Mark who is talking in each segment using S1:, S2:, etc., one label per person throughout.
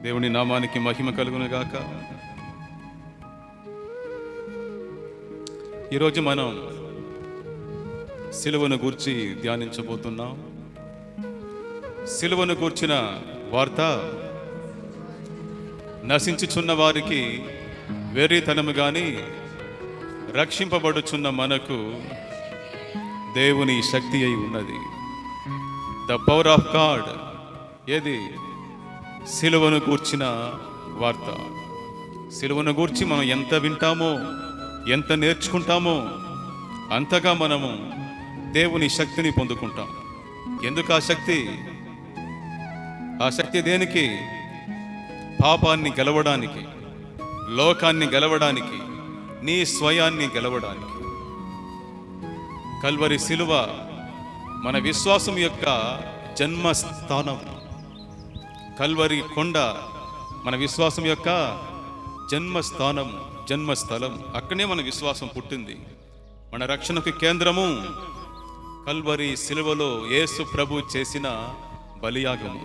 S1: దేవుని నామానికి మహిమ కలుగును గాక. ఈరోజు మనం సిలువను గూర్చి ధ్యానించబోతున్నాం. సిలువను గూర్చిన వార్త నశించుచున్న వారికి వెర్రితనము గాని రక్షింపబడుచున్న మనకు దేవుని శక్తి అయి ఉన్నది. The power of God. ఏది? సిలువను గూర్చిన వార్త. సిలువను గూర్చి మనం ఎంత వింటామో, ఎంత నేర్చుకుంటామో అంతగా మనము దేవుని శక్తిని పొందుకుంటాం. ఎందుకు ఆ శక్తి? ఆ శక్తి దేనికి? పాపాన్ని గెలవడానికి, లోకాన్ని గెలవడానికి, నీ స్వయాన్ని గెలవడానికి. కల్వరి సిలువ మన విశ్వాసం యొక్క జన్మస్థానం. కల్వరి కొండ మన విశ్వాసం యొక్క జన్మస్థానం, జన్మస్థలం. అక్కడనే మన విశ్వాసం పుట్టింది. మన రక్షణకు కేంద్రము కల్వరి సిలువలో యేసు ప్రభు చేసిన బలియాగము,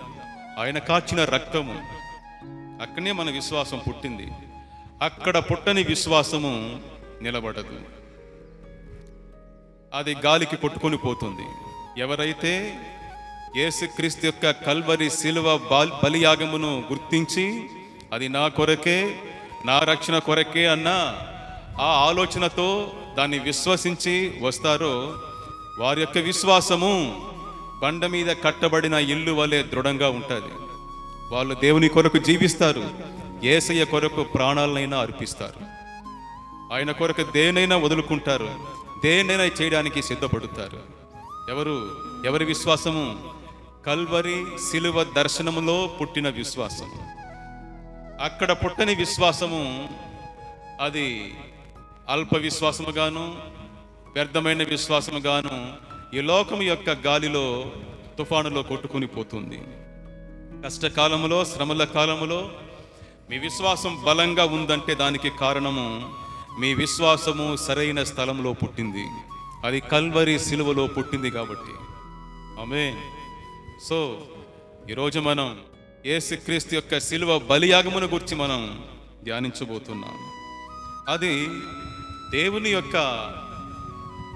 S1: ఆయన కాచిన రక్తము. అక్కడనే మన విశ్వాసం పుట్టింది. అక్కడ పుట్టని విశ్వాసము నిలబడదు, అది గాలికి కొట్టుకొని పోతుంది. ఎవరైతే యేసుక్రీస్తు యొక్క కల్వరి సిలువ బలియాగమును గుర్తించి అది నా కొరకే, నా రక్షణ కొరకే అన్న ఆ ఆలోచనతో దాన్ని విశ్వసించి వస్తారో వారి యొక్క విశ్వాసము బండ మీద కట్టబడిన ఇల్లు వలె దృఢంగా ఉంటుంది. వాళ్ళు దేవుని కొరకు జీవిస్తారు, యేసయ్య కొరకు ప్రాణాలనైనా అర్పిస్తారు, ఆయన కొరకు దేనైనా వదులుకుంటారు, దేనైనా చేయడానికి సిద్ధపడుతారు. ఎవరి విశ్వాసము? కల్వరి సిలువ దర్శనములో పుట్టిన విశ్వాసము. అక్కడ పుట్టని విశ్వాసము అది అల్ప విశ్వాసముగాను, వ్యర్థమైన విశ్వాసముగాను ఈ లోకం యొక్క గాలిలో, తుఫానులో కొట్టుకుని పోతుంది. కష్టకాలములో, శ్రమల కాలములో మీ విశ్వాసం బలంగా ఉందంటే దానికి కారణము మీ విశ్వాసము సరైన స్థలంలో పుట్టింది. అది కల్వరి సిలువలో పుట్టింది కాబట్టి. ఆమేన్. సో ఈరోజు మనం యేసుక్రీస్తు యొక్క సిలువ బలియాగమును గురించి మనం ధ్యానించబోతున్నాం. అది దేవుని యొక్క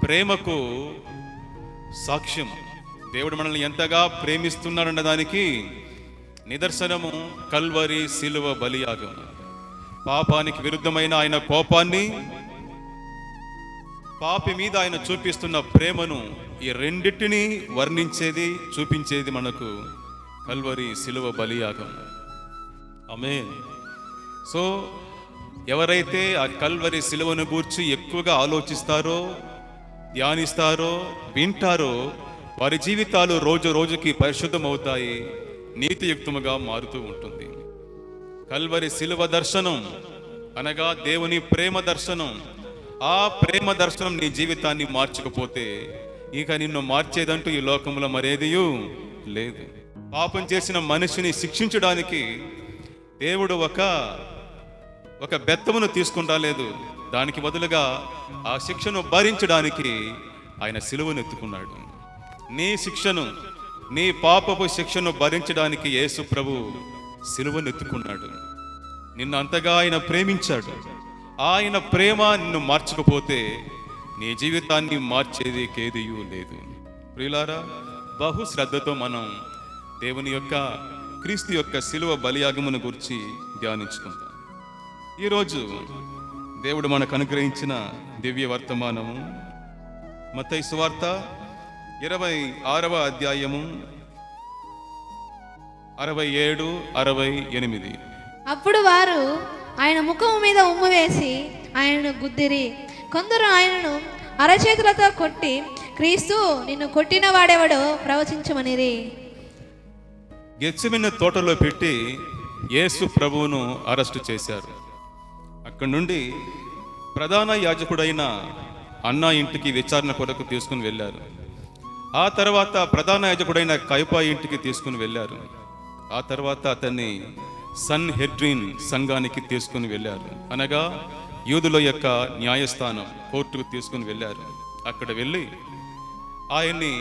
S1: ప్రేమకు సాక్ష్యం. దేవుడు మనల్ని ఎంతగా ప్రేమిస్తున్నాడన్న దానికి నిదర్శనము కల్వరి సిలువ బలియాగము. పాపానికి విరుద్ధమైన ఆయన కోపాన్ని, పాపి మీద ఆయన చూపిస్తున్న ప్రేమను, ఈ రెండింటినీ వర్ణించేది, చూపించేది మనకు కల్వరి సిలువ బలియాగం. ఆమేన్. సో ఎవరైతే ఆ కల్వరి సిలువను గూర్చి ఎక్కువగా ఆలోచిస్తారో, ధ్యానిస్తారో, వింటారో వారి జీవితాలు రోజు రోజుకి పరిశుద్ధమవుతాయి, నీతియుక్తముగా మారుతూ ఉంటుంది. కల్వరి సిలువ దర్శనం అనగా దేవుని ప్రేమ దర్శనం. ఆ ప్రేమ దర్శనం నీ జీవితాన్ని మార్చకపోతే ఇక నిన్ను మార్చేదంటూ ఈ లోకంలో మరేదియూ లేదు. పాపం చేసిన మనిషిని శిక్షించడానికి దేవుడు ఒక బెత్తమును తీసుకుని రాలేదు. దానికి బదులుగా ఆ శిక్షను భరించడానికి ఆయన సిలువను ఎత్తుకున్నాడు. నీ శిక్షను, నీ పాపపు శిక్షను భరించడానికి యేసు ప్రభు సిలువను ఎత్తుకున్నాడు. నిన్ను అంతగా ఆయన ప్రేమించాడు. ఆయన ప్రేమ నిన్ను మార్చకపోతే నీ జీవితాన్ని మార్చేది కేదియూ లేదు. ప్రియులారా, బహు శ్రద్ధతో మనం దేవుని యొక్క, క్రీస్తు యొక్క సిలువ బలియాగమును గురించి ధ్యానించుకుందాం. ఈరోజు దేవుడు మనకు అనుగ్రహించిన దివ్య వర్తమానము మత్తయి సువార్త 26వ అధ్యాయము 67, 68.
S2: అప్పుడు వారు ఆయన ముఖము మీద ఉమ్ము వేసి ఆయనను గుద్దిరి. కొందరు ఆయనను అరచేతులతో కొట్టి, క్రీస్తు, నిన్ను కొట్టిన వాడెవడో ప్రవచించమనిరి.
S1: గెత్సెమనే తోటలో పెట్టి యేసు ప్రభువును అరెస్టు చేశారు. అక్కడి నుండి ప్రధాన యాజకుడైన అన్నా ఇంటికి విచారణ కొరకు తీసుకుని వెళ్ళారు. ఆ తర్వాత ప్రధాన యాజకుడైన కయపా ఇంటికి తీసుకుని వెళ్ళారు. ఆ తర్వాత అతన్ని సన్హెడ్రిన్ సంఘానికి తీసుకుని వెళ్ళారు, అనగా యూదుల యొక్క న్యాయస్థానం, కోర్టుకు తీసుకుని వెళ్ళారు. అక్కడ వెళ్ళి ఆయన్ని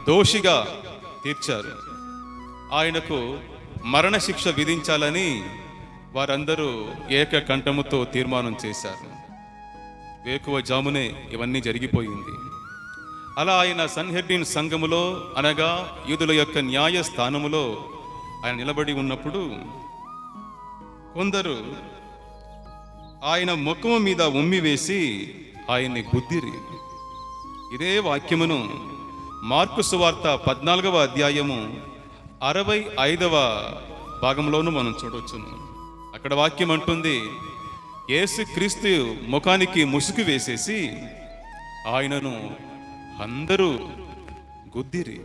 S1: దోషిగా తీర్చారు. ఆయనకు మరణశిక్ష విధించాలని వారందరూ ఏకకంఠముతో తీర్మానం చేశారు. వేకువ జామునే ఇవన్నీ జరిగిపోయింది. అలా ఆయన సన్హెడ్రిన్ సంఘములో, అనగా యూదుల యొక్క న్యాయస్థానములో ఆయన నిలబడి ఉన్నప్పుడు కొందరు ఆయన ముఖము మీద ఉమ్మి వేసి ఆయన్ని గుద్దిరి. ఇదే వాక్యమును మార్కు సువార్త 14వ అధ్యాయము 65వ భాగంలోనూ మనం చూడవచ్చును. అక్కడ వాక్యం అంటుంది, యేసుక్రీస్తు ముఖానికి ముసుగు వేసేసి ఆయనను అందరూ గుద్దిరి.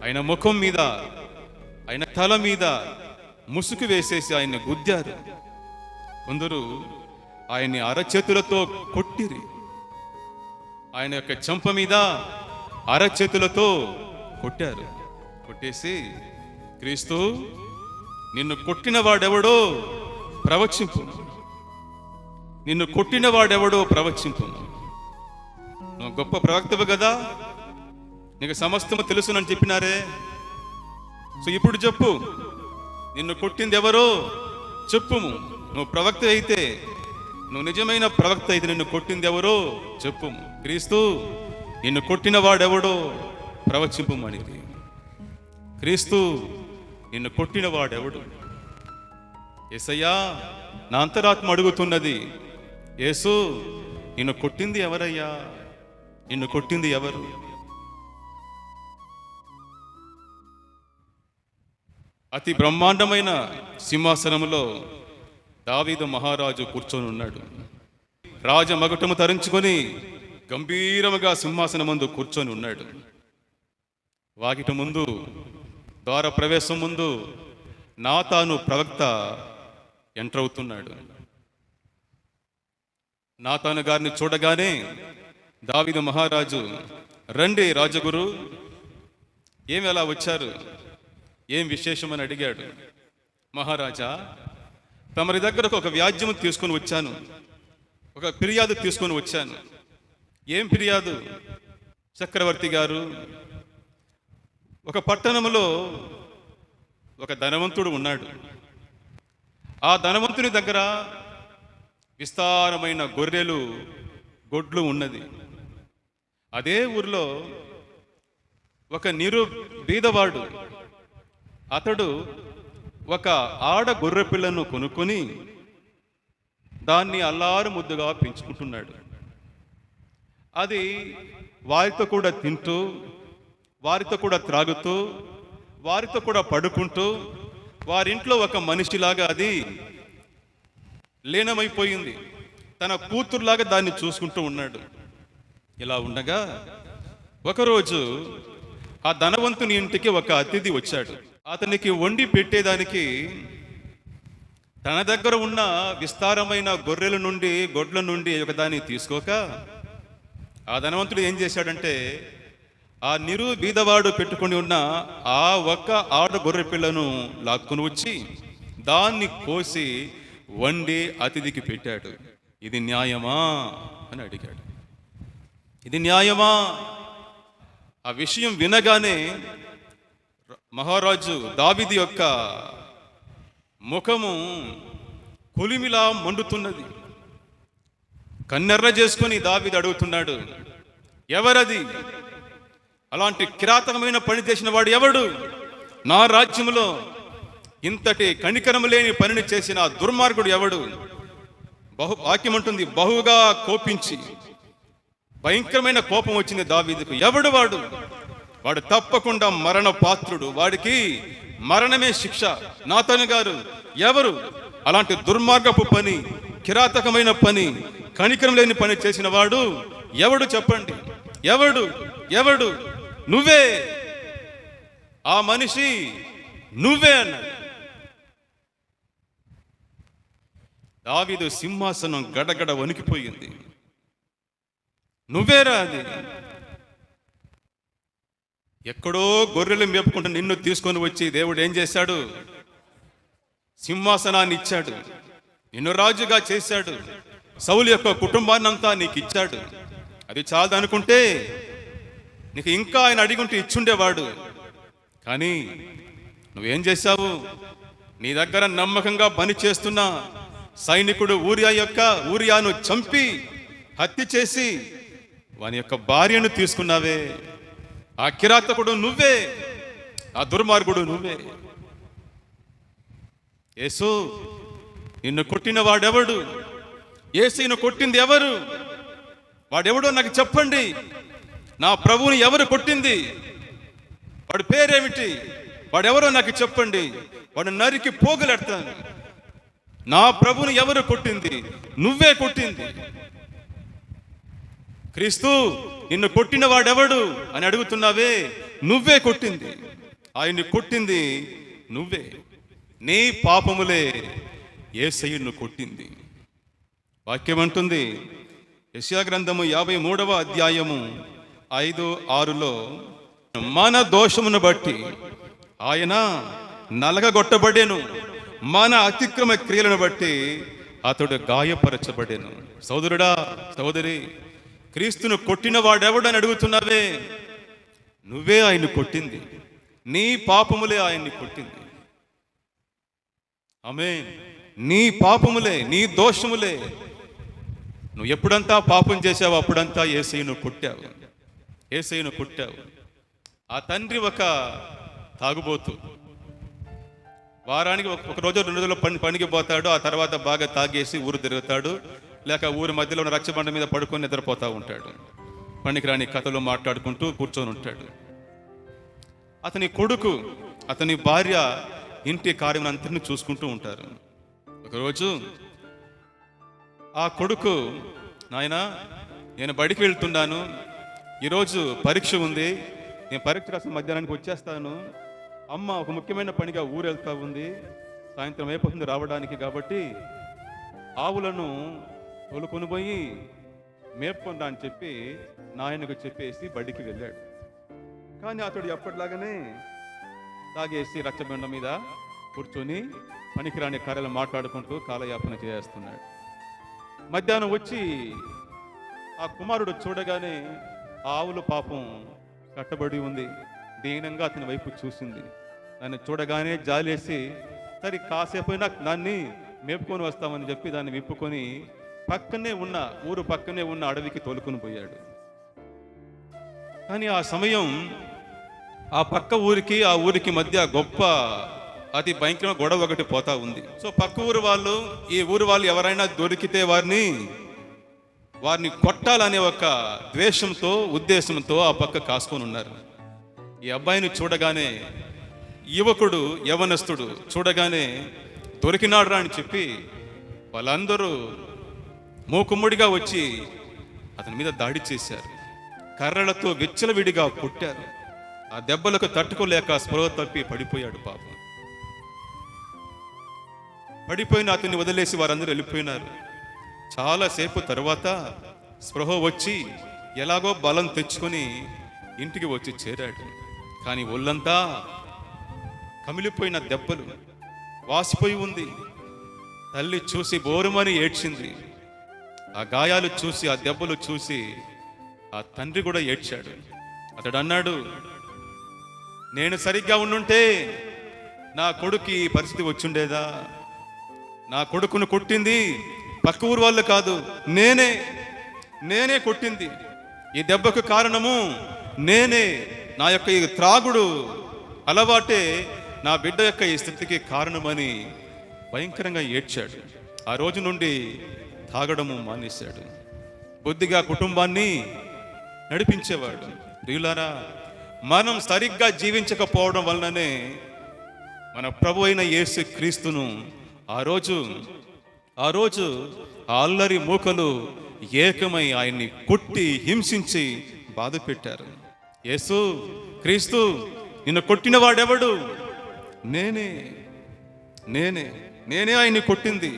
S1: ఆయన ముఖం మీద, ఆయన తల మీద ముసుగు వేసేసి ఆయన్ని గుద్దారు. కొందరు ఆయన్ని అరచేతులతో కొట్టిరి. ఆయన యొక్క చెంప మీద అరచేతులతో కొట్టారు. కొట్టేసి, క్రీస్తు, నిన్ను కొట్టిన వాడెవడో ప్రవచింపు, నిన్ను కొట్టిన వాడెవడో ప్రవచింపు. నువ్వు గొప్ప ప్రవక్తవు కదా, నీకు సమస్తము తెలుసునని చెప్పినారే, సో ఇప్పుడు చెప్పు, నిన్ను కొట్టింది ఎవరో చెప్పుము. నువ్వు ప్రవక్త అయితే, నువ్వు నిజమైన ప్రవక్త అయితే నిన్ను కొట్టింది ఎవరో చెప్పుము. క్రీస్తు, నిన్ను కొట్టిన వాడెవడో ప్రవచింపుమనిది. క్రీస్తు, నిన్ను కొట్టిన వాడెవడు? యేసయ్యా, నా అంతరాత్మ అడుగుతున్నది, యేసు, నిన్ను కొట్టింది ఎవరయ్యా? నిన్ను కొట్టింది ఎవరు? అతి బ్రహ్మాండమైన సింహాసనములో దావీదు మహారాజు కూర్చొని ఉన్నాడు. రాజమగుటము ధరించుకొని గంభీరముగా సింహాసనం ముందు కూర్చొని ఉన్నాడు. వాకిట ముందు, ద్వార ప్రవేశం ముందు నాతాను ప్రవక్త ఎంటర్ అవుతున్నాడు. నాతాను గారిని చూడగానే దావీదు మహారాజు, రండి రాజగురు, ఏమి ఎలా వచ్చారు, ఏం విశేషమని అడిగాడు. మహారాజా, తమరి దగ్గరకు ఒక వ్యాజ్యం తీసుకొని వచ్చాను, ఒక ఫిర్యాదు తీసుకొని వచ్చాను. ఏం ఫిర్యాదు? చక్రవర్తి గారు, ఒక పట్టణంలో ఒక ధనవంతుడు ఉన్నాడు. ఆ ధనవంతుని దగ్గర విస్తారమైన గొర్రెలు, గొడ్లు ఉన్నది. అదే ఊర్లో ఒక బీదవాడు, అతడు ఒక ఆడ గొర్రె పిల్లను కొనుక్కొని దాన్ని అల్లారు ముద్దుగా పెంచుకుంటున్నాడు. అది వారితో కూడా తింటూ, వారితో కూడా త్రాగుతూ, వారితో కూడా పడుకుంటూ, వారింట్లో ఒక మనిషిలాగా అది లీనమైపోయింది. తన కూతురులాగా దాన్ని చూసుకుంటూ ఉన్నాడు. ఇలా ఉండగా ఒకరోజు ఆ ధనవంతుని ఇంటికి ఒక అతిథి వచ్చాడు. అతనికి వండి పెట్టేదానికి తన దగ్గర ఉన్న విస్తారమైన గొర్రెల నుండి, గొడ్ల నుండి ఒకదాన్ని తీసుకోక ఆ ధనవంతుడు ఏం చేశాడంటే, ఆ బీదవాడు పెట్టుకుని ఉన్న ఆ ఒక్క ఆడ గొర్రె పిల్లను లాక్కుని వచ్చి దాన్ని కోసి వండి అతిథికి పెట్టాడు. ఇది న్యాయమా అని అడిగాడు. ఇది న్యాయమా? ఆ విషయం వినగానే మహారాజు దావీదు యొక్క ముఖము కొలిమిలా మండుతున్నది. కన్నెర్ర చేసుకొని దావీదు అడుగుతున్నాడు, ఎవరది? అలాంటి కిరాతకమైన పని చేసిన వాడు ఎవడు? నా రాజ్యంలో ఇంతటి కనికరము లేని పనిని చేసిన దుర్మార్గుడు ఎవడు? వాక్యం ఉంటుంది, బహుగా కోపించి, భయంకరమైన కోపం వచ్చింది దావీదుకు. ఎవడు వాడు? వాడు తప్పకుండా మరణ పాత్రుడు, వాడికి మరణమే శిక్ష. నాతాను గారు, ఎవరు అలాంటి దుర్మార్గపు పని, కిరాతకమైన పని, కనికరం లేని పని చేసిన వాడు ఎవడు? చెప్పండి, ఎవడు? ఎవడు? నువ్వే, ఆ మనిషి నువ్వే అన్నాడు. దావీదు సింహాసనం గడగడ వణికిపోయింది. నువ్వేరా అది? ఎక్కడో గొర్రెలు మేపుకుంటూ నిన్ను తీసుకొని వచ్చి దేవుడు ఏం చేశాడు? సింహాసనాన్ని ఇచ్చాడు, నిన్ను రాజుగా చేశాడు, సౌలు యొక్క కుటుంబాన్ని అంతా నీకు ఇచ్చాడు. అది చాలు అనుకుంటే నీకు ఇంకా ఆయన అడిగుంటే ఇచ్చుండేవాడు. కానీ నువ్వేం చేశావు? నీ దగ్గర నమ్మకంగా పని చేస్తున్న సైనికుడు ఊరియాను చంపి హత్య చేసి వాని యొక్క భార్యను తీసుకున్నావే. ఆ కిరాతకుడు నువ్వే, ఆ దుర్మార్గుడు నువ్వే. యేసు, నిన్ను కొట్టిన వాడెవడు? యేసును కొట్టింది ఎవరు? వాడెవడో నాకు చెప్పండి. నా ప్రభువుని ఎవరు కొట్టింది? వాడి పేరేమిటి? వాడెవరో నాకు చెప్పండి. వాడు నరికి పోగులెడతాను. నా ప్రభువుని ఎవరు కొట్టింది? నువ్వే కొట్టింది. క్రీస్తు, నిన్ను కొట్టిన వాడెవడు అని అడుగుతున్నావే. నువ్వే కొట్టింది. ఆయన్ని కొట్టింది నువ్వే. నీ పాపములే యేసయ్యను కొట్టింది. వాక్యం అంటుంది, యెషయా గ్రంథము 53వ అధ్యాయము 5-6లో, మన దోషమును బట్టి ఆయన నలగగొట్టబడెను, మన అతిక్రమ క్రియలను బట్టి అతడు గాయపరచబడెను. సోదరుడా, సోదరి, క్రీస్తును కొట్టిన వాడెవడని అడుగుతున్నావే. నువ్వే ఆయన్ని కొట్టింది. నీ పాపములే ఆయన్ని కొట్టింది. ఆమేన్. నీ పాపములే, నీ దోషములే. నువ్వు ఎప్పుడంతా పాపం చేశావు అప్పుడంతా యేసయ్యను కొట్టావు. యేసయ్యను కొట్టావు. ఆ తండ్రి ఒక తాగుబోతు. వారానికి ఒక రోజు 2 రోజులు పనికి పోతాడు. ఆ తర్వాత బాగా తాగేసి ఊరు తిరుగుతాడు, లేక ఊరి మధ్యలో ఉన్న రచ్చబండ మీద పడుకొని నిద్రపోతూ ఉంటాడు. పనికిరాని కథలు మాట్లాడుకుంటూ కూర్చొని ఉంటాడు. అతని కొడుకు, అతని భార్య ఇంటి కార్యం అంతటిని చూసుకుంటూ ఉంటారు. ఒకరోజు ఆ కొడుకు, నాయనా, నేను బడికి వెళ్తున్నాను, ఈరోజు పరీక్ష ఉంది, నేను పరీక్ష రాసిన మధ్యాహ్నానికి వచ్చేస్తాను. అమ్మ ఒక ముఖ్యమైన పనిగా ఊరు వెళ్తా ఉంది, సాయంత్రం అయిపోతుంది రావడానికి, కాబట్టి ఆవులను తోలుకొని పోయి మేపుకుందా అని చెప్పి నాయనకు చెప్పేసి బడికి వెళ్ళాడు. కానీ అతడు ఎప్పటిలాగానే తాగేసి రచ్చబండ మీద కూర్చొని పనికిరాని కార్యాలు మాట్లాడుకుంటూ కాలయాపన చేస్తున్నాడు. మధ్యాహ్నం వచ్చి ఆ కుమారుడు చూడగానే ఆ ఆవులు పాపం కట్టబడి ఉంది. దీనంగా అతని వైపు చూసింది. దాన్ని చూడగానే జాలేసి, సరే కాసేపైనా దాన్ని మేపుకొని వస్తామని చెప్పి దాన్ని విప్పుకొని ఊరు పక్కనే ఉన్న అడవికి తోలుకొని పోయాడు. కానీ ఆ సమయం ఆ పక్క ఊరికి ఆ ఊరికి మధ్య గొప్ప అతి భయంకరమైన గొడవ ఒకటి పోతా ఉంది. సో పక్క ఊరు వాళ్ళు, ఈ ఊరు వాళ్ళు ఎవరైనా దొరికితే వారిని కొట్టాలనే ఒక ద్వేషంతో, ఉద్దేశంతో ఆ పక్క కాసుకొని ఉన్నారు. ఈ అబ్బాయిని చూడగానే యువకుడు, యవనస్తుడు చూడగానే దొరికినాడురా అని చెప్పి వాళ్ళందరూ మూకుమ్ముడిగా వచ్చి అతని మీద దాడి చేశారు. కర్రలతో విచ్చలవిడిగా కొట్టారు. ఆ దెబ్బలకు తట్టుకోలేక స్పృహ తప్పి పడిపోయాడు. పాపం పడిపోయిన అతన్ని వదిలేసి వారందరూ వెళ్ళిపోయినారు. చాలాసేపు తర్వాత స్పృహ వచ్చి ఎలాగో బలం తెచ్చుకొని ఇంటికి వచ్చి చేరాడు. కానీ ఒళ్ళంతా కమిలిపోయిన దెబ్బలు, వాసిపోయి ఉంది. తల్లి చూసి బోరుమని ఏడ్చింది. ఆ గాయాలు చూసి, ఆ దెబ్బలు చూసి ఆ తండ్రి కూడా ఏడ్చాడు. అతడు అన్నాడు, నేను సరిగ్గా ఉండుంటే నా కొడుకు ఈ పరిస్థితి వచ్చుండేదా? నా కొడుకును కొట్టింది పక్క ఊరు వాళ్ళు కాదు, నేనే కొట్టింది. ఈ దెబ్బకు కారణము నేనే. నా యొక్క ఈ త్రాగుడు అలవాటే నా బిడ్డ యొక్క ఈ స్థితికి కారణమని భయంకరంగా ఏడ్చాడు. ఆ రోజు నుండి తాగడము మానేశాడు. బుద్ధిగా కుటుంబాన్ని నడిపించేవాడు. ప్రియులారా, మనం సరిగ్గా జీవించకపోవడం వలననే మన ప్రభు అయిన యేసు క్రీస్తును ఆ రోజు అల్లరి మూకలు ఏకమై ఆయన్ని కొట్టి హింసించి బాధ పెట్టారు. యేసు క్రీస్తు, నిన్ను కొట్టిన వాడెవడు? నేనే ఆయన్ని కొట్టింది.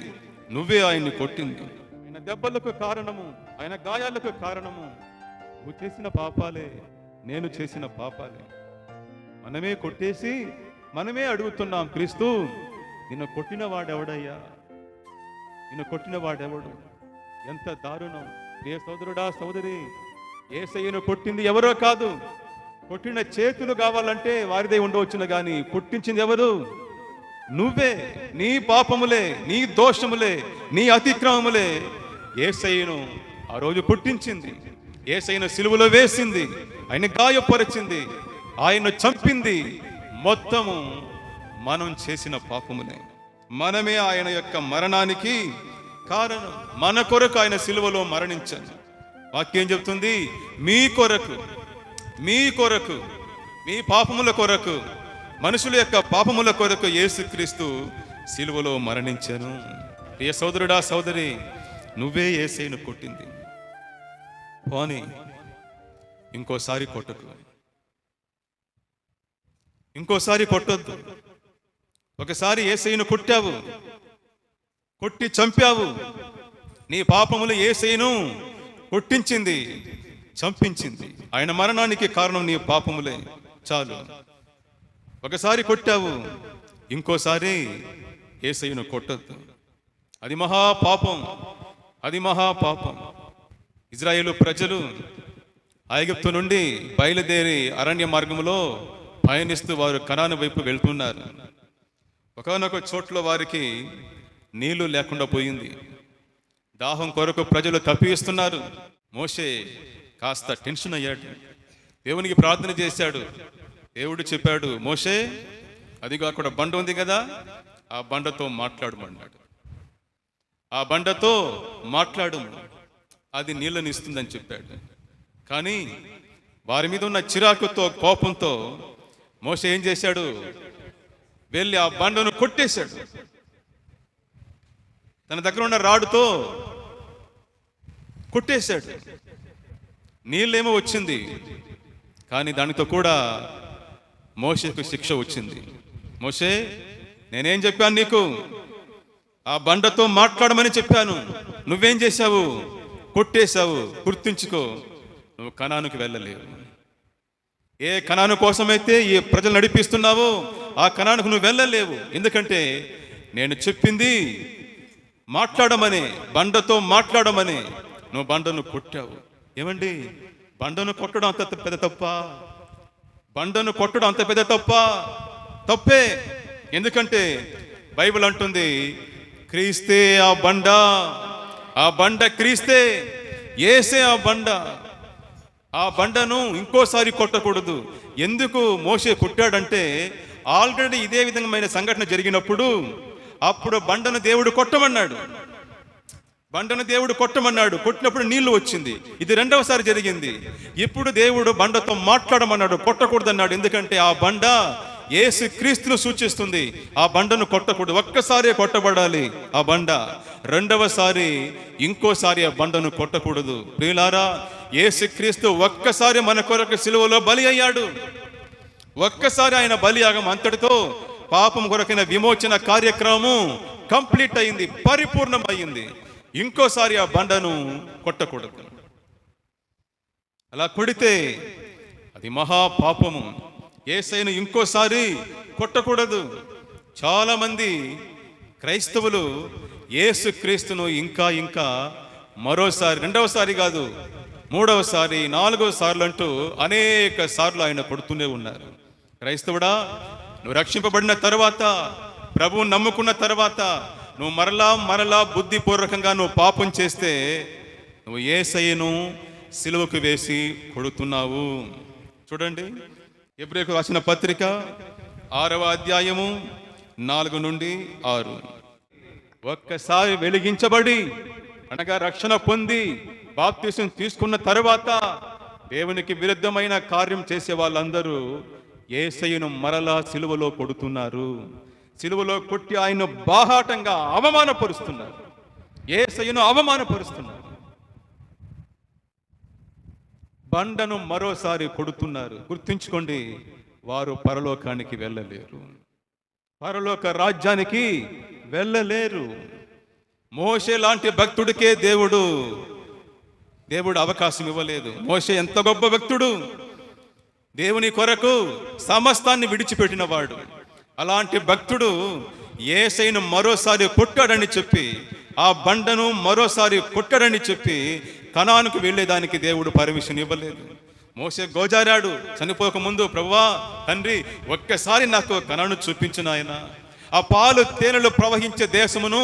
S1: నువ్వే ఆయన్ని కొట్టింది. ఆయన దెబ్బలకు కారణము, ఆయన గాయాలకు కారణము నువ్వు చేసిన పాపాలే, నేను చేసిన పాపాలే. మనమే కొట్టేసి మనమే అడుగుతున్నాం, క్రీస్తు నిన్ను కొట్టిన వాడెవడయ్యా? నిన్ను కొట్టిన వాడెవడు? ఎంత దారుణం! ప్రియ సోదరుడా, సోదరి, యేసయ్యను కొట్టింది ఎవరో కాదు, కొట్టిన చేతులు కావాలంటే వారిదే ఉండవచ్చును కానీ పుట్టించింది ఎవరు? నువ్వే. నీ పాపములే, నీ దోషములే, నీ అతిక్రమములే యేసయ్యను ఆ రోజు పుట్టించింది. యేసయ్యను సిలువలో వేసింది, ఆయన గాయపరిచింది, ఆయన చంపింది. మొత్తము మనం చేసిన పాపములే. మనమే ఆయన యొక్క మరణానికి కారణం. మన కొరకు ఆయన సిలువలో మరణించాడు. వాక్యం చెప్తుంది, మీ కొరకు, మీ కొరకు, మీ పాపముల కొరకు, మనుషుల యొక్క పాపముల కొరకు యేసుక్రీస్తు సిలువలో మరణించాను. ప్రియ సోదరుడా, సోదరి, నువ్వే యేసయ్యను కొట్టింది. పోనీ ఇంకోసారి కొట్టకు, ఇంకోసారి కొట్టొద్దు. ఒకసారి యేసయ్యను కొట్టావు, కొట్టి చంపావు. నీ పాపములు యేసయ్యను కొట్టించింది, చంపించింది. ఆయన మరణానికి కారణం నీ పాపములే. చాలు. ఒకసారి కొట్టావు, ఇంకోసారి యేసయ్యను కొట్టొద్దు. అది మహాపాపం, అది మహాపాపం. ఇజ్రాయేలు ప్రజలు ఐగుప్తు నుండి బయలుదేరి అరణ్య మార్గంలో పయనిస్తూ వారు కనాను వైపు వెళ్తున్నారు. ఒకనొక చోట్ల వారికి నీళ్లు లేకుండా పోయింది. దాహం కొరకు ప్రజలు తప్పిస్తున్నారు. మోషే కాస్త టెన్షన్ అయ్యాడు, దేవునికి ప్రార్థన చేశాడు. దేవుడు చెప్పాడు, మోషే, అదిగో అక్కడ బండ ఉంది కదా, ఆ బండతో మాట్లాడమన్నాడు. ఆ బండతో మాట్లాడు, అది నీళ్ళని ఇస్తుందని చెప్పాడు. కానీ వారి మీద ఉన్న చిరాకుతో, కోపంతో మోషే ఏం చేశాడు? వెళ్ళి ఆ బండను కొట్టేశాడు. తన దగ్గర ఉన్న రాడుతో కొట్టేశాడు. నీళ్ళేమో వచ్చింది, కానీ దానితో కూడా మోషేకు శిక్ష వచ్చింది. మోషే, నేనేం చెప్పాను నీకు? ఆ బండతో మాట్లాడమని చెప్పాను. నువ్వేం చేశావు? కొట్టేశావు. గుర్తుంచుకో, నువ్వు కనానుకు వెళ్ళలేవు. ఏ కనాను కోసమైతే ఈ ప్రజలు నడిపిస్తున్నావో ఆ కనానుకు నువ్వు వెళ్ళలేవు. ఎందుకంటే నేను చెప్పింది మాట్లాడమని, బండతో మాట్లాడమని. నువ్వు బండను కొట్టావు. ఏమండి, బండను కొట్టడం అంత పెద్ద తప్ప? బండను కొట్టడం అంత పెద్ద తప్ప? తప్పే. ఎందుకంటే బైబిల్ అంటుంది, క్రీస్తే ఆ బండ, ఆ బండ క్రీస్తే, యేసే ఆ బండ. ఆ బండను ఇంకోసారి కొట్టకూడదు. ఎందుకు మోషే కొట్టాడంటే, ఆల్రెడీ ఇదే విధమైన సంఘటన జరిగినప్పుడు అప్పుడు బండను దేవుడు కొట్టమన్నాడు. బండను దేవుడు కొట్టమన్నాడు. కొట్టినప్పుడు నీళ్లు వచ్చింది. ఇది రెండవసారి జరిగింది. ఇప్పుడు దేవుడు బండతో మాట్లాడమన్నాడు, కొట్టకూడదన్నాడు. ఎందుకంటే ఆ బండ యేసు క్రీస్తును సూచిస్తుంది. ఆ బండను కొట్టకూడదు. ఒక్కసారి కొట్టబడాలి ఆ బండ. రెండవసారి ఇంకోసారి ఆ బండను కొట్టకూడదు. ప్రియులారా, యేసు క్రీస్తు ఒక్కసారి మన కొరకు సిలువలో బలి అయ్యాడు. ఒక్కసారి ఆయన బలియాగం అంతటితో పాపం కొరకైన విమోచన కార్యక్రమం కంప్లీట్ అయింది, పరిపూర్ణమైంది. ఇంకోసారి ఆ బండను కొట్టకూడదు. అలా కొడితే అది మహాపాపము. యేసయ్యను ఇంకోసారి కొట్టకూడదు. చాలా మంది క్రైస్తవులు యేసు క్రీస్తును ఇంకా ఇంకా మరోసారి, రెండవసారి కాదు, మూడవసారి, నాలుగవ సార్లు అంటూ అనేక సార్లు ఆయన కొడుతూనే ఉన్నారు. క్రైస్తవుడా, నువ్వు రక్షింపబడిన తర్వాత, ప్రభువుని నమ్ముకున్న తర్వాత నువ్వు మరలా మరలా బుద్ధిపూర్వకంగా నువ్వు పాపం చేస్తే నువ్వు యేసయ్యను సిలువకు వేసి కొడుతున్నావు. చూడండి, హెబ్రీయులకు రాసిన పత్రిక 6వ అధ్యాయము 4 నుండి 6. ఒక్కసారి వెలిగించబడి, అనగా రక్షణ పొంది బాప్తిసం తీసుకున్న తర్వాత దేవునికి విరుద్ధమైన కార్యం చేసే వాళ్ళందరూ యేసయ్యను మరలా సిలువలో కొడుతున్నారు. సిలువలో కొట్టి ఆయన్ను బాహాటంగా అవమానపరుస్తున్నారు. యేసయ్యను అవమానపరుస్తున్నారు. బండను మరోసారి కొడుతున్నారు. గుర్తుంచుకోండి, వారు పరలోకానికి వెళ్ళలేరు, పరలోక రాజ్యానికి వెళ్ళలేరు. మోషే లాంటి భక్తుడికే దేవుడు అవకాశం ఇవ్వలేదు. మోషే ఎంత గొప్ప భక్తుడు, దేవుని కొరకు సమస్తాన్ని విడిచిపెట్టిన వాడు. అలాంటి భక్తుడు యేసయ్యను మరోసారి కొట్టాడని చెప్పి, ఆ బండను మరోసారి కొట్టాడని చెప్పి కనానుకు వెళ్ళేదానికి దేవుడు పర్మిషన్ ఇవ్వలేదు. మోషే గోజారాడు చనిపోక ముందు, ప్రభువా తండ్రి ఒక్కసారి నాకు కనాను చూపించు నాయనా, ఆ పాలు తేనెలు ప్రవహించే దేశమును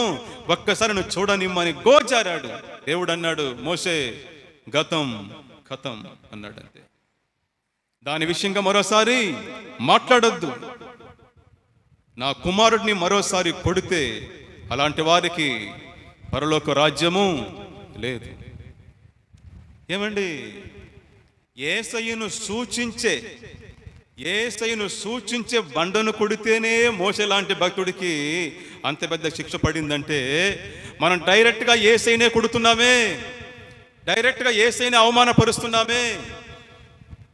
S1: ఒక్కసారి నువ్వు చూడనిమ్మని గోజారాడు. దేవుడు అన్నాడు, మోషే గతం కథం అన్నాడు. అంతే. దాని విషయంగా మరోసారి మాట్లాడొద్దు. నా కుమారుడిని మరోసారి కొడితే అలాంటి వారికి పరలోక రాజ్యము లేదు. ఏమండి, యేసయ్యను సూచించే బండను కొడితేనే మోషే లాంటి భక్తుడికి అంత పెద్ద శిక్ష పడిందంటే, మనం డైరెక్ట్గా యేసయ్యనే కొడుతున్నామే, డైరెక్ట్గా యేసయ్యనే అవమానపరుస్తున్నామే.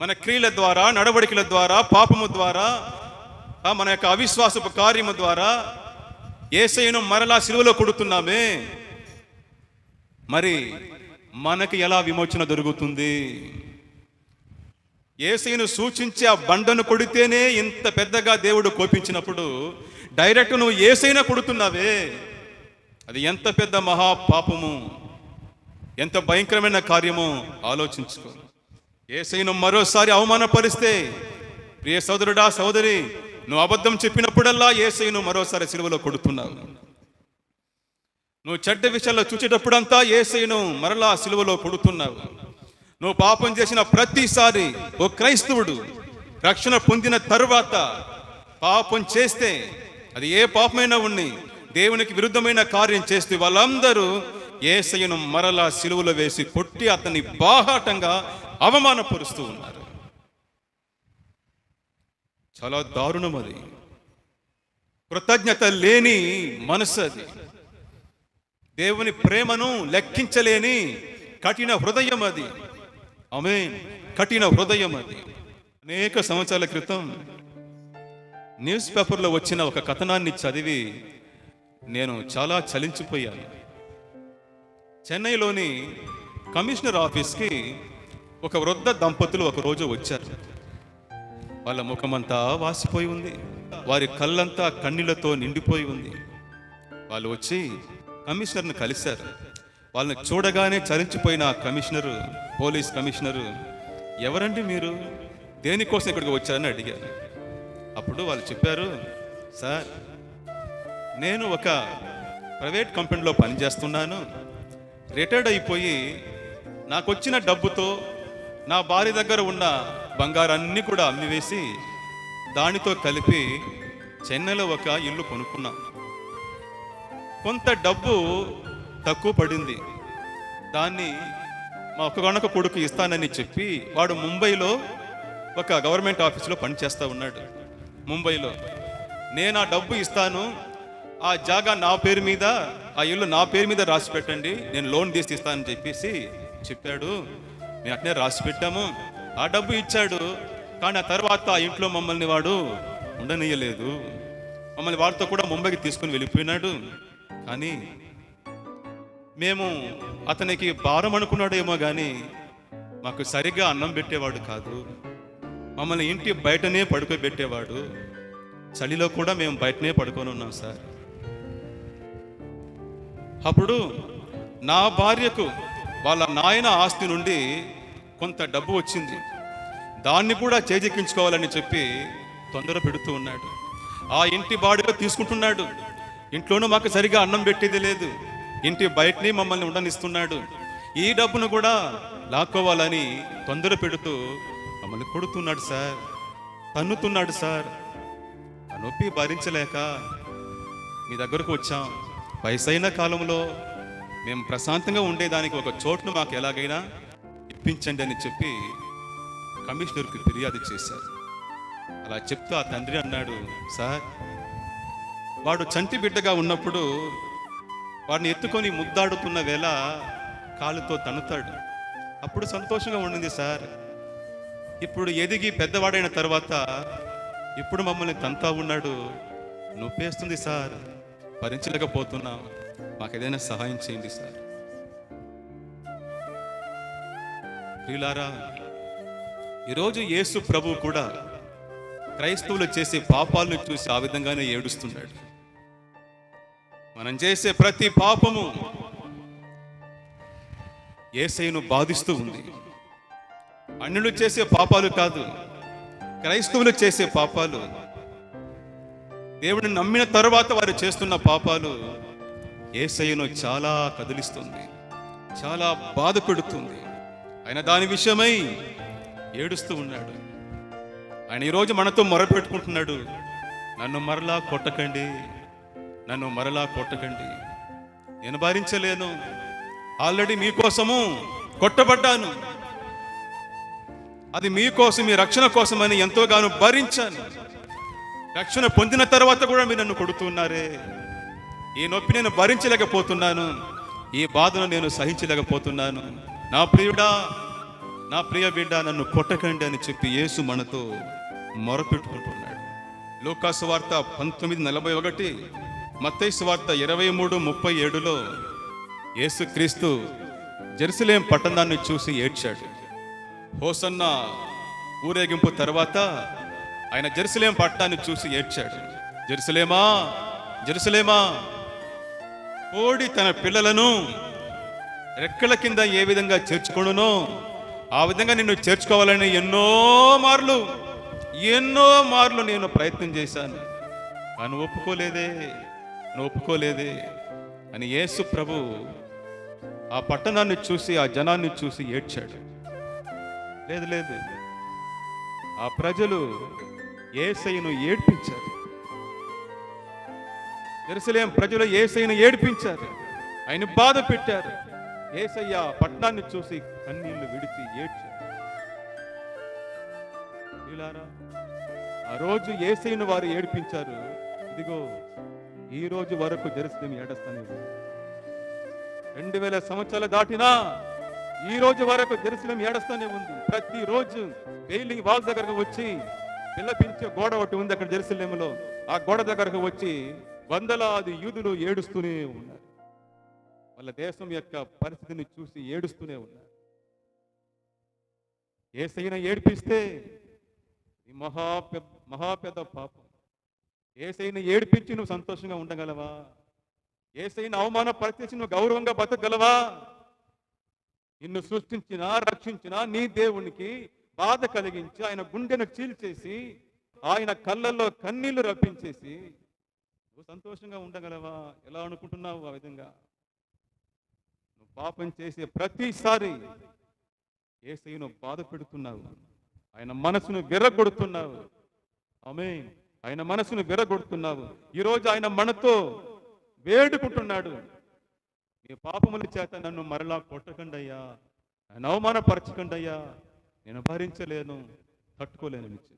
S1: మన క్రియల ద్వారా, నడవడికల ద్వారా, పాపము ద్వారా, మన యొక్క అవిశ్వాసపు కార్యము ద్వారా యేసయ్యను మరలా సిలువలో కొడుతున్నామే. మరి మనకి ఎలా విమోచన దొరుకుతుంది? యేసయ్యను సూచించి ఆ బండను కొడితేనే ఇంత పెద్దగా దేవుడు కోపించినప్పుడు డైరెక్ట్ నువ్వు యేసయ్యను కొడుతున్నావే, అది ఎంత పెద్ద మహాపాపము, ఎంత భయంకరమైన కార్యమో ఆలోచించుకో. యేసయ్యను మరోసారి అవమానపరిస్తే, ప్రియ సోదరుడా సోదరి, నువ్వు అబద్ధం చెప్పినప్పుడల్లా యేసయ్యను మరోసారి సిలువలో కొడుతున్నావు. నువ్వు చెడ్డ విషయాల్లో చూచేటప్పుడంతా యేసయ్యను మరలా సిలువలో కొడుతున్నావు. నువ్వు పాపం చేసిన ప్రతిసారి ఓ క్రైస్తవుడు రక్షణ పొందిన తరువాత పాపం చేస్తే, అది ఏ పాపమైనా ఉన్ని, దేవునికి విరుద్ధమైన కార్యం చేస్తే వాళ్ళందరూ యేసయ్యను మరలా సిలువలో వేసి కొట్టి అతన్ని బాహాటంగా అవమానపరుస్తూ ఉన్నారు. చాలా దారుణం అది. కృతజ్ఞత లేని మనసు అది. దేవుని ప్రేమను లెక్కించలేని కఠిన హృదయం అది. ఆమేన్. కఠిన హృదయం అది. అనేక సంవత్సరాల క్రితం న్యూస్ పేపర్లో వచ్చిన ఒక కథనాన్ని చదివి నేను చాలా చలించిపోయాను. చెన్నైలోని కమిషనర్ ఆఫీస్కి ఒక వృద్ధ దంపతులు ఒకరోజు వచ్చారు. వాళ్ళ ముఖమంతా వాసిపోయి ఉంది, వారి కళ్ళంతా కన్నీళ్లతో నిండిపోయి ఉంది. వాళ్ళు వచ్చి కమిషనర్ని కలిశారు. వాళ్ళని చూడగానే చలించిపోయిన కమిషనరు, పోలీస్ కమిషనరు, ఎవరండి మీరు, దేనికోసం ఇక్కడికి వచ్చారని అడిగారు. అప్పుడు వాళ్ళు చెప్పారు, సార్ నేను ఒక ప్రైవేట్ కంపెనీలో పనిచేస్తున్నాను, రిటైర్డ్ అయిపోయి నాకు వచ్చిన డబ్బుతో నా భార్య దగ్గర ఉన్న బంగారాన్ని కూడా అమ్మివేసి దానితో కలిపి చెన్నైలో ఒక ఇల్లు కొనుక్కున్నాం. కొంత డబ్బు తక్కువ పడింది, దాన్ని మా ఒక్కగొనక కొడుకు ఇస్తానని చెప్పి వాడు ముంబైలో ఒక గవర్నమెంట్ ఆఫీసులో పనిచేస్తూ ఉన్నాడు. ముంబైలో నేను ఆ డబ్బు ఇస్తాను, ఆ జాగా నా పేరు మీద, ఆ ఇల్లు నా పేరు మీద రాసి పెట్టండి, నేను లోన్ తీసి ఇస్తానని చెప్పాడు. మేము అట్నే రాసి పెట్టాము. ఆ డబ్బు ఇచ్చాడు, కానీ ఆ తర్వాత ఆ ఇంట్లో మమ్మల్ని వాడు ఉండనీయలేదు. మమ్మల్ని వాడితో కూడా ముంబైకి తీసుకుని వెళ్ళిపోయినాడు. కానీ మేము అతనికి భారం అనుకున్నాడేమో కానీ మాకు సరిగ్గా అన్నం పెట్టేవాడు కాదు. మమ్మల్ని ఇంటి బయటనే పడుకోబెట్టేవాడు. చలిలో కూడా మేము బయటనే పడుకొని ఉన్నాం సార్. అప్పుడు నా భార్యకు వాళ్ళ నాయన ఆస్తి నుండి కొంత డబ్బు వచ్చింది, దాన్ని కూడా చేజెక్కించుకోవాలని చెప్పి తొందర పెడుతూ ఉన్నాడు. ఆ ఇంటి బాడుగా తీసుకుంటున్నాడు. ఇంట్లోనూ మాకు సరిగా అన్నం పెట్టేది లేదు, ఇంటి బయటనే మమ్మల్ని ఉండనిస్తున్నాడు. ఈ డబ్బును కూడా లాక్కోవాలని తొందర పెడుతూ మమ్మల్ని కొడుతున్నాడు సార్, తన్నుతున్నాడు సార్. ఆ నొప్పి భరించలేక మీ దగ్గరకు వచ్చాం. వయసైన కాలంలో మేము ప్రశాంతంగా ఉండేదానికి ఒక చోటును మాకు ఎలాగైనా ఇప్పించండి అని చెప్పి కమిషనర్కి ఫిర్యాదు చేశారు. అలా చెప్తూ ఆ తండ్రి అన్నాడు, సార్ వాడు చంటి బిడ్డగా ఉన్నప్పుడు వాడిని ఎత్తుకొని ముద్దాడుతున్న వేళ కాలుతో తన్నుతాడు, అప్పుడు సంతోషంగా ఉండింది సార్. ఇప్పుడు ఎదిగి పెద్దవాడైన తర్వాత ఇప్పుడు మమ్మల్ని తంతా ఉన్నాడు, నొప్పేస్తుంది సార్, భరించలేకపోతున్నాం, మాకు ఏదైనా సహాయం చేయండి సార్. ప్రియులారా, ఈరోజు యేసు ప్రభు కూడా క్రైస్తవులు చేసే పాపాలను చూసి ఆ విధంగానే ఏడుస్తున్నాడు. మనం చేసే ప్రతి పాపము యేసయ్యను బాధిస్తూ ఉంది. అన్యులు చేసే పాపాలు కాదు, క్రైస్తవులు చేసే పాపాలు, దేవుడిని నమ్మిన తరువాత వారు చేస్తున్న పాపాలు యేసయ్యను చాలా కదిలిస్తుంది, చాలా బాధ పెడుతుంది. ఆయన దాని విషయమై ఏడుస్తూ ఉన్నాడు. ఆయన ఈరోజు మనతో మొరపెట్టుకుంటున్నాడు, నన్ను మరలా కొట్టకండి, నన్ను మరలా కొట్టకండి, నేను భరించలేను, ఆల్రెడీ మీకోసము కొట్టబడ్డాను, అది మీకోసం, మీ రక్షణ కోసమని ఎంతోగానో భరించాను. రక్షణ పొందిన తర్వాత కూడా మీరు నన్ను కొడుతున్నారే, ఈ నొప్పి నేను భరించలేకపోతున్నాను, ఈ బాధను నేను సహించలేకపోతున్నాను, నా ప్రియుడా, నా ప్రియ బిడ్డ, నన్ను కొట్టకండి అని చెప్పి యేసు మనతో మొరపెట్టుకుంటున్నాడు. లూకా సువార్త 19:41, మత్తయి సువార్త 23:37లో యేసు క్రీస్తు జెరూసలేం పట్టణాన్ని చూసి ఏడ్చాడు. హోసన్న ఊరేగింపు తర్వాత ఆయన జెరూసలేం పట్టణాన్ని చూసి ఏడ్చాడు. జెరూసలేమా, జెరూసలేమా, కోడి తన పిల్లలను రెక్కల కింద ఏ విధంగా చేర్చుకొనునో ఆ విధంగా నిన్ను చేర్చుకోవాలని ఎన్నో మార్లు నేను ప్రయత్నం చేశాను, కానీ ఒప్పుకోలేదే అని యేసు ప్రభు ఆ పట్టణాన్ని చూసి, ఆ జనాన్ని చూసి ఏడ్చాడు. లేదు, ఆ ప్రజలు యేసయ్యను ఏడ్పించారు. యెరూషలేము ప్రజలు యేసయ్యను ఏడ్పించారు, ఆయన బాధ పెట్టారు. యేసయ్య పట్టణాన్ని చూసి కన్నీళ్లు విడిచి ఏడ్చారు. వీళ్ళారా, ఆ రోజు యేసయ్యను వారు ఏడ్పించారు. ఇదిగో ఈ రోజు వరకు యెరూషలేము ఏడుస్తూనే ఉంది. 2000 సంవత్సరాలు దాటినా ఈ రోజు వరకు యెరూషలేము ఏడుస్తూనే ఉంది. ప్రతిరోజు బెయిలింగ్ వాల్ దగ్గరకు వచ్చి పిల్లపించే గోడ ఒకటి ఉంది అక్కడ యెరూషలేములో, ఆ గోడ దగ్గరకు వచ్చి వందలాది యూదులు ఏడుస్తూనే ఉన్నారు. వాళ్ళ దేశం యొక్క పరిస్థితిని చూసి ఏడుస్తూనే ఉన్నారు. యేసయ్యను ఏడిపిస్తే ఈ మహా పెద్ద పాపం. యేసయ్యను ఏడిపించి నువ్వు సంతోషంగా ఉండగలవా? యేసయ్యను అవమానపరిచేసి నువ్వు గౌరవంగా బతకగలవా? నిన్ను సృష్టించినా రక్షించినా నీ దేవునికి బాధ కలిగించి, ఆయన గుండెను చీల్చేసి, ఆయన కళ్ళల్లో కన్నీళ్లు రప్పించేసి నువ్వు సంతోషంగా ఉండగలవా? ఎలా అనుకుంటున్నావు? ఆ విధంగా నువ్వు పాపం చేసే ప్రతిసారి యేసయ్యను బాధ పెడుతున్నావు, ఆయన మనసును విరగొడుతున్నావు. ఆమేన్. ఆయన మనసును విరగొడుతున్నావు. ఈరోజు ఆయన మనతో వేడుకుంటున్నాడు, మీ పాపముల చేత నన్ను మరలా కొట్టకండి అయ్యా, నన్ను అవమానపరచకండి అయ్యా, నేను భరించలేను, తట్టుకోలేను అని చెప్పి.